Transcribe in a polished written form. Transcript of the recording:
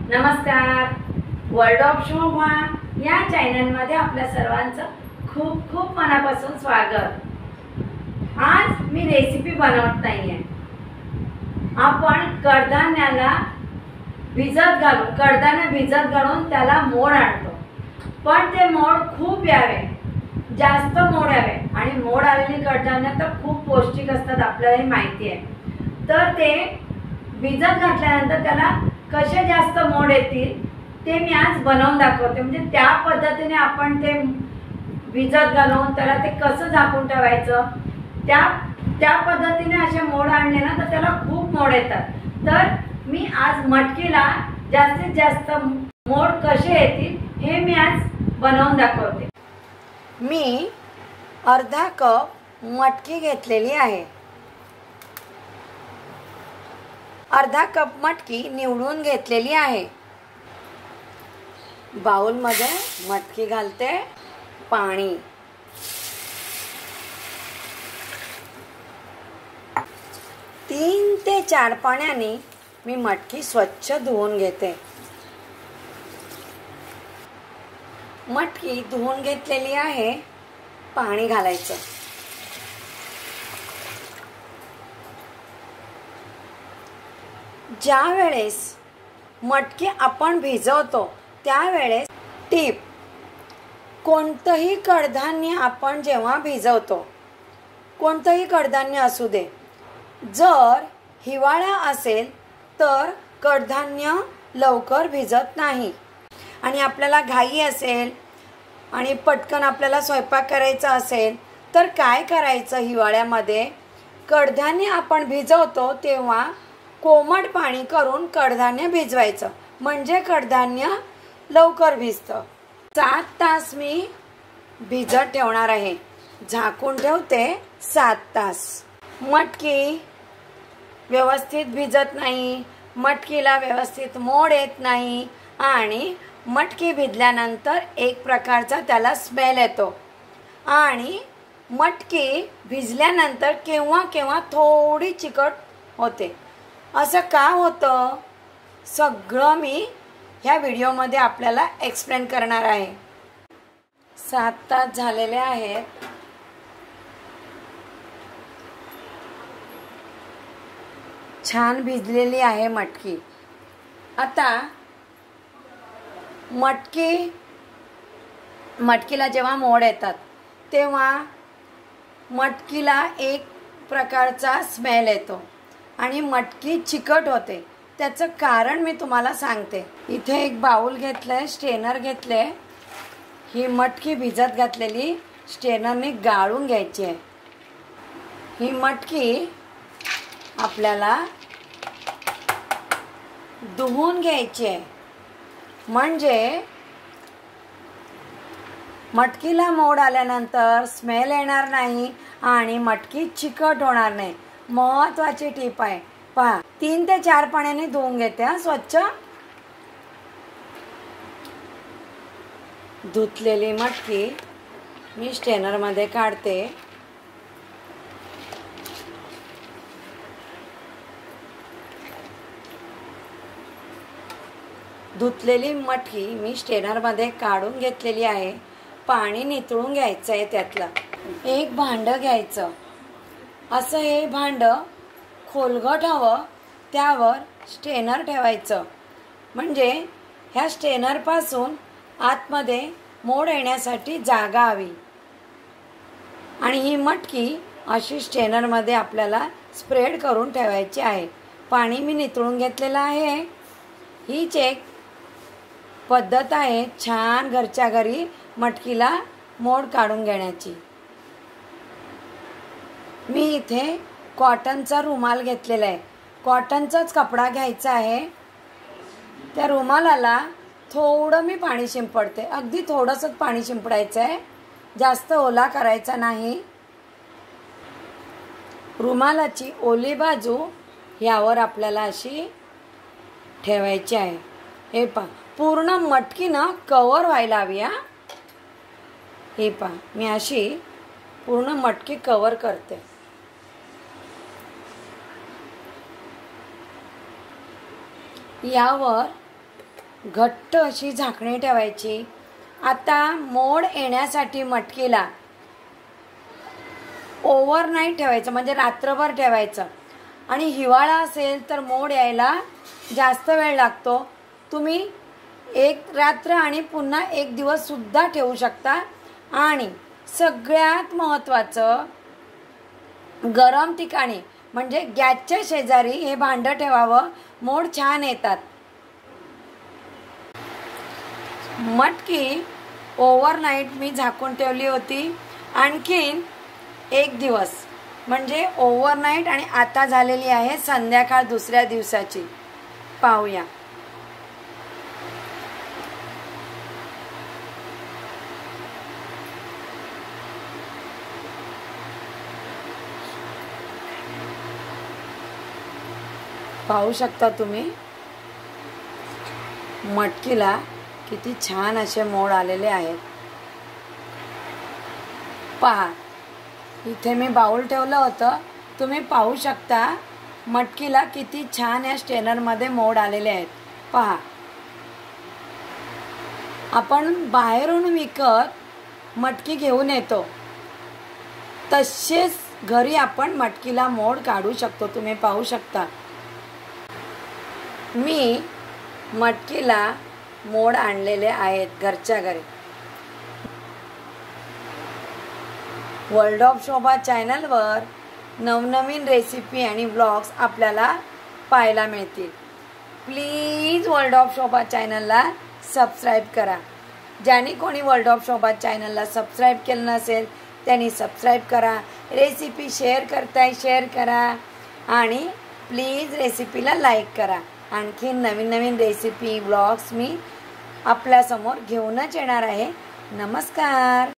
नमस्कार. World of शोभा या चॅनलमध्ये आपल्या सर्वांचं खूप खूप मनापासून स्वागत. आज मी रेसिपी बनवत नाहीये. आपण कडधान्याला कडधान्य भिजत घालून त्याला मोड आणतो, पण ते मोड खूप यावे, जास्त मोड यावे. आणि मोड आलेली कडधान्य तर खूप पौष्टिक असतात, आपल्यालाही माहिती आहे. तर ते भिजत घातल्यानंतर त्याला कसे जास्त मोड येतील ते मी आज बनवून दाखवते. म्हणजे त्या पद्धतीने आपण ते भिजत घालून त्याला ते कसं झाकून ठेवायचं, त्या पद्धतीने असे मोड आणले ना तर त्याला खूप मोड येतात. तर मी आज मटकीला जास्तीत जास्त मोड कसे येतील हे मी आज बनवून दाखवते. मी अर्धा कप मटकी घेतलेली आहे. अर्धा कप मटकी निवडून घेतलेली आहे. बाउलमध्ये मटकी घालते, पाणी, 3 ते 4 पाण्याने मी मटकी स्वच्छ धुवून घेते. मटकी धुवून घेतलेली आहे. पाणी घालायचं. ज्या वेळेस मटकी आपण भिजवतो त्यावेळेस टीप, कोणतंही कडधान्य आपण जेव्हा भिजवतो, कोणतंही कडधान्य असू दे, जर हिवाळा असेल तर कडधान्य लवकर भिजत नाही. आणि आपल्याला घाई असेल आणि पटकन आपल्याला स्वयंपाक करायचा असेल तर काय करायचं, हिवाळ्यामध्ये कडधान्य आपण भिजवतो तेव्हा कोमट पाणी करून कडधान्य भिजवायचं, म्हणजे कडधान्य लवकर भिजतं. 7 तास मी भिजत ठेवणार आहे. झाकून ठेवते 7 तास. मटकी व्यवस्थित भिजत नाही, मटकीला व्यवस्थित मोड येत नाही आणि मटकी भिजल्यानंतर एक प्रकारचा त्याला स्मेल येतो. आणि मटकी भिजल्यानंतर केव्हा केव्हा थोडी चिकट होते. असं का होतं सगळं मी ह्या व्हिडिओमध्ये आपल्याला एक्सप्लेन करणार आहे. 7 तास झालेले आहेत. छान भिजलेली आहे मटकी. आता मटकीला जेव्हा मोड येतात तेव्हा मटकीला एक प्रकारचा स्मेल येतो आणि मटकी चिकट होते. त्याचं कारण मी तुम्हाला सांगते. इथे एक बाउल घेतलंय, स्ट्रेनर घेतले. ही मटकी भिजत घातलेली स्ट्रेनरने गाळून घ्यायची आहे. ही मटकी आपल्याला धुवून घ्यायची आहे, म्हणजे मटकीला मोड आल्यानंतर स्मेल येणार नाही आणि मटकी चिकट होणार नाही. महत्वाची टीप आहे. पहा, 3 ते 4 पाण्याने धुवून घेते स्वच्छ. धुतलेली मटकी मी स्ट्रेनरमध्ये काढते. धुतलेली मटकी मी स्ट्रेनरमध्ये काढून घेतलेली आहे. पाणी नितळून घ्यायचं आहे. त्यातलं एक भांडं घ्यायचं. असं हे भांडं खोलगट हवं, त्यावर स्ट्रेनर ठेवायचं, म्हणजे ह्या स्ट्रेनरपासून आतमध्ये मोड येण्यासाठी जागा हवी. आणि ही मटकी अशी स्ट्रेनरमध्ये आपल्याला स्प्रेड करून ठेवायची आहे. पाणी मी नितळून घेतलेलं आहे. हीच एक पद्धत आहे छान घरच्या घरी मटकीला मोड काढून घेण्याची. मी इथे कॉटनचा रुमाल घेतलेला आहे. कॉटनचाच कपडा घ्यायचा आहे. त्या रुमालाला थोडं मी पाणी शिंपडते. अगदी थोडंसंच पाणी शिंपडायचं आहे, जास्त ओला करायचा नाही. रुमालाची ओली बाजू यावर आपल्याला अशी ठेवायची आहे. हे पहा, पूर्ण मटकी ना कवर व्हायला हवी. हे पहा, मी अशी पूर्ण मटकी कवर करते. यावर घट्ट अशी झाकणी ठेवायची. आता मोड येण्यासाठी मटकीला ओव्हरनाईट ठेवायचं, म्हणजे रात्रभर ठेवायचं. आणि हिवाळा असेल तर मोड यायला जास्त वेळ लागतो. तुम्ही एक रात्र आणि पुन्हा एक दिवस सुद्धा ठेवू शकता. आणि सगळ्यात महत्त्वाचं, गरम ठिकाणी म्हणजे गॅसच्या शेजारी हे भांडं ठेवावं, मोड छान येतात. मटकी ओव्हरनाईट मी झाकून ठेवली होती. आणखीन एक दिवस म्हणजे ओव्हरनाईट आणि आता झालेली आहे संध्याकाळ दुसऱ्या दिवसाची. पाहूया. पाहू शकता तुम्ही मटकीला किती छान असे मोड आलेले आहेत. पहा, इथे मी बाउल ठेवलं होतं. तुम्ही पाहू शकता मटकीला किती छान या स्ट्रेनरमध्ये मोड आलेले आहेत. पहा, आपण बाहेरून विकत मटकी घेऊन येतो, तसेच घरी आपण मटकीला मोड काढू शकतो. तुम्ही पाहू शकता मी मटकीला मोड आणलेले आहेत घरच्या घरी. वर्ल्ड ऑफ शोभा चॅनलवर नवनवीन रेसिपी आणि ब्लॉग्स आपल्याला पाहायला मिळतील. प्लीज वर्ल्ड ऑफ शोभा चॅनलला सबस्क्राईब करा. ज्यांनी कोणी वर्ल्ड ऑफ शोभा चॅनलला सबस्क्राईब केलं नसेल त्यांनी सबस्क्राईब करा. रेसिपी शेअर करताय शेअर करा. आणि प्लीज रेसिपीला लाईक करा. आणखीन नवीन नवीन रेसिपी ब्लॉग्स मी आपल्यासमोर घेऊनच येणार आहे. नमस्कार.